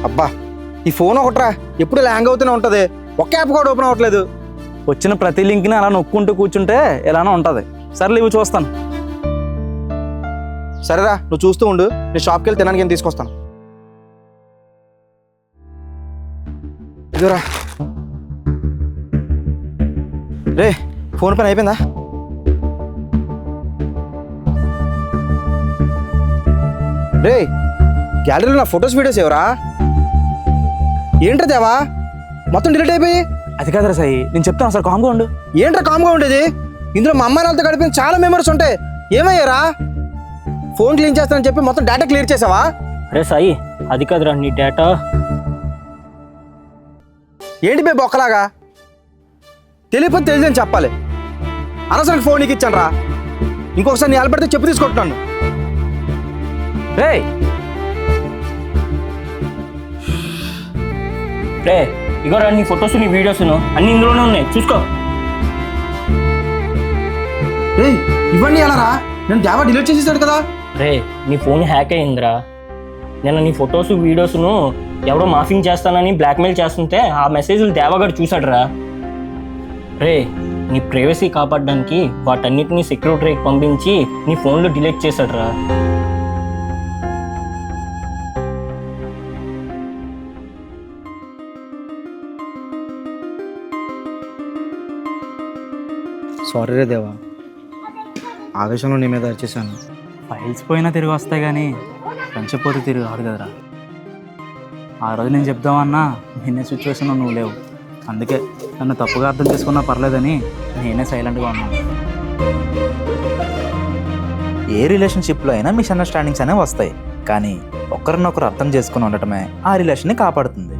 అబ్బా ఈ ఫోన్ ఒకట్రా ఎప్పుడు ఇలా హ్యాంగ్ అవుతూనే ఉంటుంది. ఒక్క యాప్ కూడా ఓపెన్ అవ్వట్లేదు. వచ్చిన ప్రతి లింక్ని అలా నొక్కుంటూ కూర్చుంటే ఎలానో ఉంటుంది. సర్లే ఇవి చూస్తాను. సరేరా నువ్వు చూస్తూ ఉండు, నేను షాప్కి వెళ్ళి తినడానికి ఏం తీసుకొస్తాను. ఇదిరా రే, ఫోన్ పని అయిపోయిందా? రే గ్యాలరీలో నా ఫొటోస్ వీడియోస్ ఎవరా? ఏంట్రా దేవా మొత్తం డిలీట్ అయిపోయి? అది కాదురా సాయి, నేను చెప్తాను సార్, కామ్గా ఉండు. ఏంట్రా కామ్గా ఉండేది? ఇందులో మా అమ్మాయి నాతో గడిపిన చాలా మెమరీస్ ఉంటాయి. ఏమయ్యారా? ఫోన్ క్లీన్ చేస్తానని చెప్పి మొత్తం డేటా క్లియర్ చేసావా? అరే సాయి, అది కాదురా నీ డేటా. ఏంటి బే బొక్కలాగా? తెలియకపోతే తెలియదని చెప్పాలి. అనవసరంగా ఫోన్ నీకు ఇచ్చాను రా. ఇంకొకసారి నీ అలబడితే చెప్పు తీసుకుంటున్నాను. రేయ్ రే ఇగోరా నీ ఫొటోస్ నీ వీడియోస్ అన్ని ఇందులోనే ఉన్నాయి, చూసుకో. రేయ్ ఇవన్నీ ఎలా రా? నేను దేవా డిలీట్ చేసేసాడు కదా. రే నీ ఫోన్ హ్యాక్ అయ్యిందిరా. నేను నీ ఫొటోస్ వీడియోస్ను ఎవడో మాఫింగ్ చేస్తానని బ్లాక్మెయిల్ చేస్తుంటే ఆ మెసేజ్లు దేవాగడు చూసాడురా. రే నీ ప్రైవసీ కాపాడడానికి వాటన్నిటిని సెక్యూరిటీకి పంపించి నీ ఫోన్లో డిలీట్ చేశాడురా. సారీ రే దేవా, ఆవేశంలో నీ మీద వచ్చేసాను. ఫైల్స్ పోయినా తిరిగి వస్తాయి కానీ ఫ్రెండ్షిప్ పోతే తిరిగి రాదు కదరా. ఆ రోజు నేను చెప్దామన్నా నిన్నే సిచ్యువేషన్లో నువ్వు లేవు. అందుకే నన్ను తప్పుగా అర్థం చేసుకున్నా పర్లేదని నేనే సైలెంట్గా ఉన్నాను. ఏ రిలేషన్షిప్లో అయినా మిస్అండర్స్టాండింగ్స్ అనేవి వస్తాయి, కానీ ఒకరినొకరు అర్థం చేసుకుని ఉండటమే ఆ రిలేషన్ని కాపాడుతుంది.